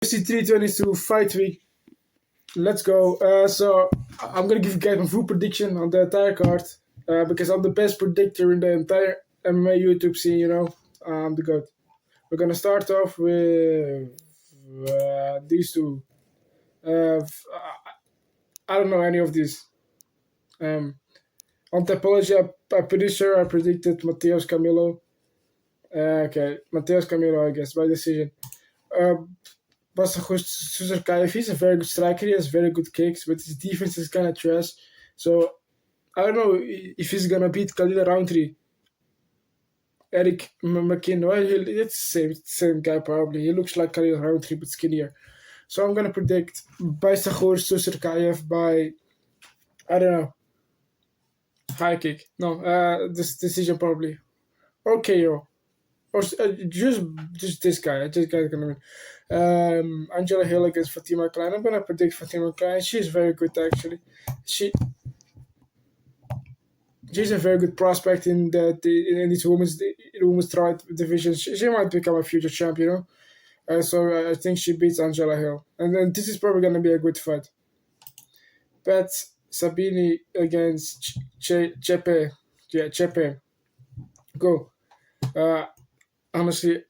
UFC 322 fight week. Let's go. So I'm gonna give you guys my full prediction on the entire card because I'm the best predictor in the entire MMA YouTube scene. I'm the goat. We're gonna start off with these two. I don't know any of these. On Topology, I'm pretty sure I predicted Mateus Camilo. Okay, Mateus Camilo, I guess by decision. Suzerkaev, he's a very good striker. He has very good kicks, but his defense is kind of trash. So I don't know if he's gonna beat Khalil Roundtree. Eric McKinnon, well, it's the same guy probably. He looks like Khalil Roundtree but skinnier. So I'm gonna predict Baisahur Suzerkaev by, I don't know, high kick. No, this decision probably, or KO. Or just this guy. This guy's gonna win. Angela Hill against Fatima Klein. I'm gonna predict Fatima Klein. She's very good actually. She's a very good prospect in this women's strawweight division. She might become a future champion. So I think she beats Angela Hill, and then this is probably gonna be a good fight. Pat Sabini against Chepe. Yeah, Chepe. Go. Honestly,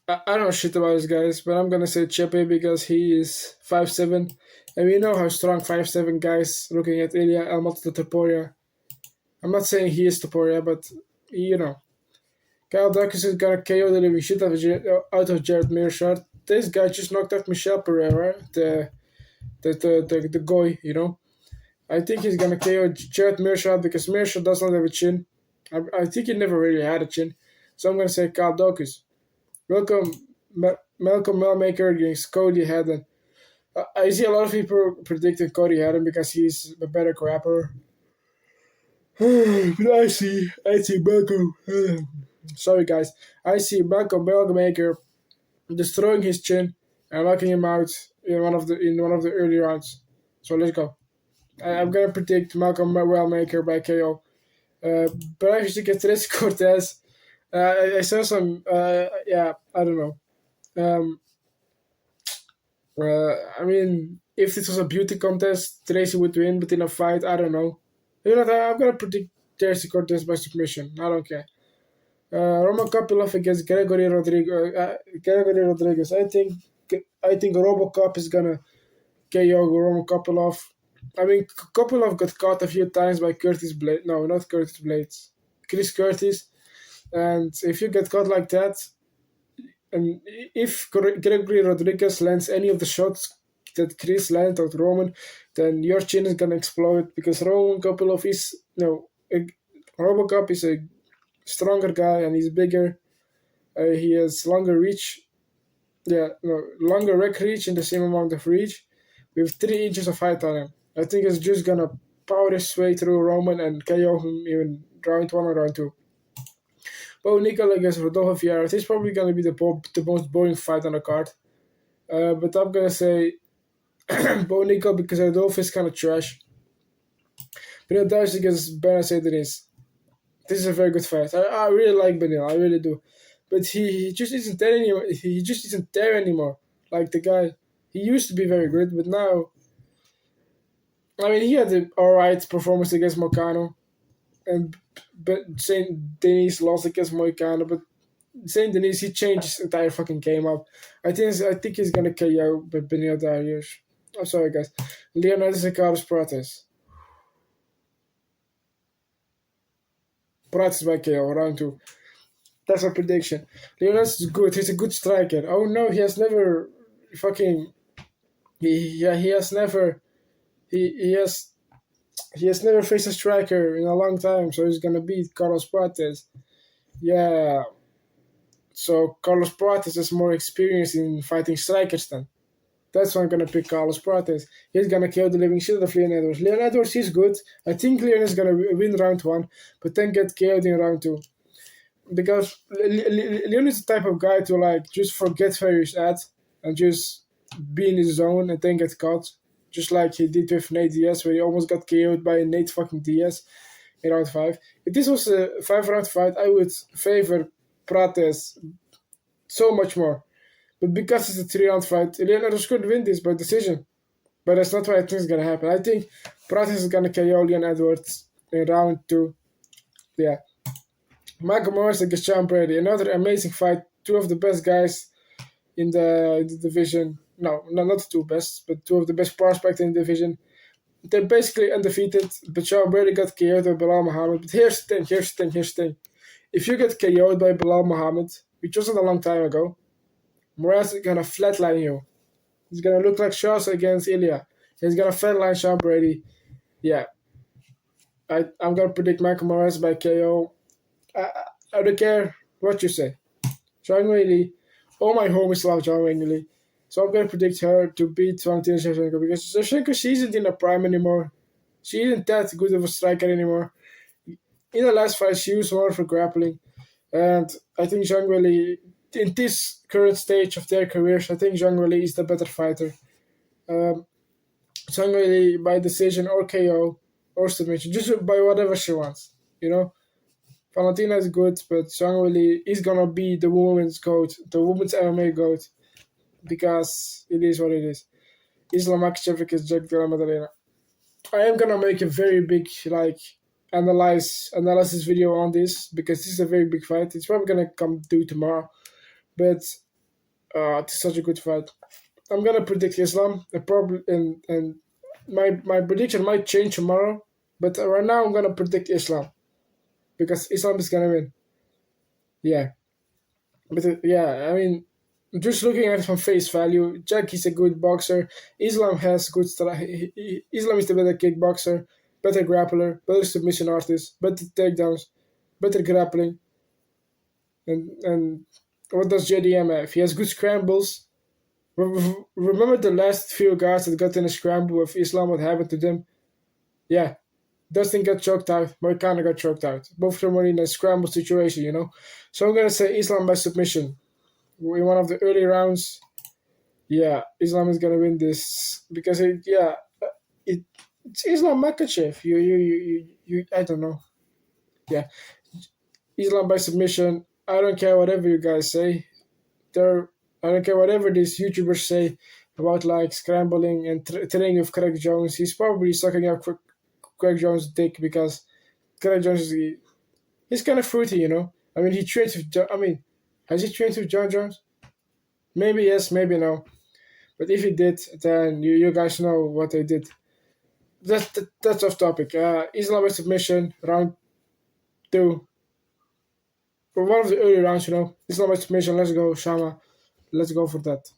I don't know shit about these guys, but I'm gonna say Chepe because he is 5'7", and we know how strong 5'7" guys. Looking at Ilya Almato Topuria, I'm not saying he is Topuria, but Kyle Dawkins is gonna KO the living shit out of Jared Mearshart. This guy just knocked out Micheal Pereira, the guy, I think he's gonna KO Jared Mearshart because Mearshart does not have a chin. I think he never really had a chin. So I'm going to say Kyle Dawkins. Malcolm Melmaker against Cody Haddon. I see a lot of people predicting Cody Haddon because he's a better grappler. But I see Malcolm. Sorry guys. I see Malcolm Melmaker destroying his chin and knocking him out in one of the early rounds. So let's go. I'm going to predict Malcolm Melmaker by KO. But I should get Tres Cortez. I saw some, I don't know. I mean, if this was a beauty contest, Tracy would win, but in a fight, I don't know. I'm going to predict Tracy Cortez by submission. I don't care. Roman Kopylov against Gregory Rodriguez. I think RoboCop is going to KO Roman Kopylov. I mean, Kopylov got caught a few times by Curtis Blades. No, not Curtis Blades. Chris Curtis. And if you get caught like that, and if Gregory Rodriguez lands any of the shots that Chris landed on Roman, then your chin is gonna explode because Roman Kopylov is RoboCop is a stronger guy and he's bigger. He has longer reach. Longer rec reach and the same amount of reach with 3 inches of height on him. I think he's just gonna power his way through Roman and KO him in round 1 or round 2. Bo Nickal against Rodolfo Vieira. This is probably going to be the most boring fight on the card. But I'm going to say Bo Nickal because Rodolfo is kind of trash. Benil Darius against Benacer Denise. This is a very good fight. I really like Benil. I really do. But he just isn't there anymore. He just isn't there anymore. Like the guy. He used to be very good, but now... I mean, he had an alright performance against Moicano. But Saint Denis lost against Moicano, but Saint Denis, he changed his entire fucking game up. I think he's gonna KO Benil Darius. I'm sorry guys. Leonidas and Carlos Prates. Prates by KO, round 2. That's my prediction. Leonidas is good, he's a good striker. Oh no, he has never fucking he has never faced a striker in a long time, so he's gonna beat Carlos Prates. Yeah. So Carlos Prates has more experience in fighting strikers then. That's why I'm gonna pick Carlos Prates. He's gonna kill the living shit out of Leon Edwards. Leon Edwards is good. I think Leon is gonna win round 1, but then get KO'd in round 2. Because Leon is the type of guy to just forget where he's at and just be in his zone and then get caught. Just like he did with Nate Diaz, where he almost got KO'd by Nate fucking Diaz in round 5. If this was a 5-round fight, I would favor Prates so much more. But because it's a 3-round fight, Leonardo could win this by decision. But that's not what I think is gonna happen. I think Prates is gonna KO Leon Edwards in round 2. Yeah. Michael Morris against John Brady, another amazing fight. Two of the best guys in the division. No, not the two best, but two of the best prospects in the division. They're basically undefeated, but John Brady got KO'd by Bilal Muhammad. But here's the thing. If you get KO'd by Bilal Muhammad, which wasn't a long time ago, Morales is gonna flatline you. He's gonna look like Charles against Ilya. He's gonna flatline Sean Brady. Yeah, I'm gonna predict Michael Morales by KO. I don't care what you say. Zhang Weili, all my homies love Zhang Weili. So I'm gonna predict her to beat Valentina Chevshenko because Chevshenko, she isn't in a prime anymore. She isn't that good of a striker anymore. In the last fight, she used more for grappling. And I think Zhang Weili, in this current stage of their careers, I think Zhang Weili is the better fighter. Zhang Weili by decision or KO or submission, just by whatever she wants, you know. Valentina is good, but Zhang Weili is gonna be the women's GOAT, the women's MMA GOAT, because it is what it is. Islam Machachev against Della Maddalena. I am gonna make a very big analysis video on this because this is a very big fight. It's probably gonna come due tomorrow, but it's such a good fight. I'm gonna predict Islam. And my prediction might change tomorrow, but right now I'm gonna predict Islam because Islam is gonna win. Yeah, but I mean, just looking at it from face value, Jack is a good boxer. Islam has good Islam is the better kickboxer, better grappler, better submission artist, better takedowns, better grappling. And what does JDM have? He has good scrambles. Remember the last few guys that got in a scramble with Islam? What happened to them? Yeah, Dustin got choked out. Marcano got choked out. Both of them were in a scramble situation, you know. So I'm gonna say Islam by submission in one of the early rounds. Yeah, Islam is gonna win this because it's Islam Makachev. You I don't know. Yeah, Islam by submission. I don't care whatever you guys say. I don't care whatever these YouTubers say about like scrambling and training with Craig Jones. He's probably sucking up Craig Jones' dick because Craig Jones he's kind of fruity, you know. I mean, he trains with. Has he trained with John Jones? Maybe yes, maybe no. But if he did, then you guys know what they did. That's off topic. Islam by submission, round 2. For one of the early rounds, you know. Islam by submission, let's go, Shama. Let's go for that.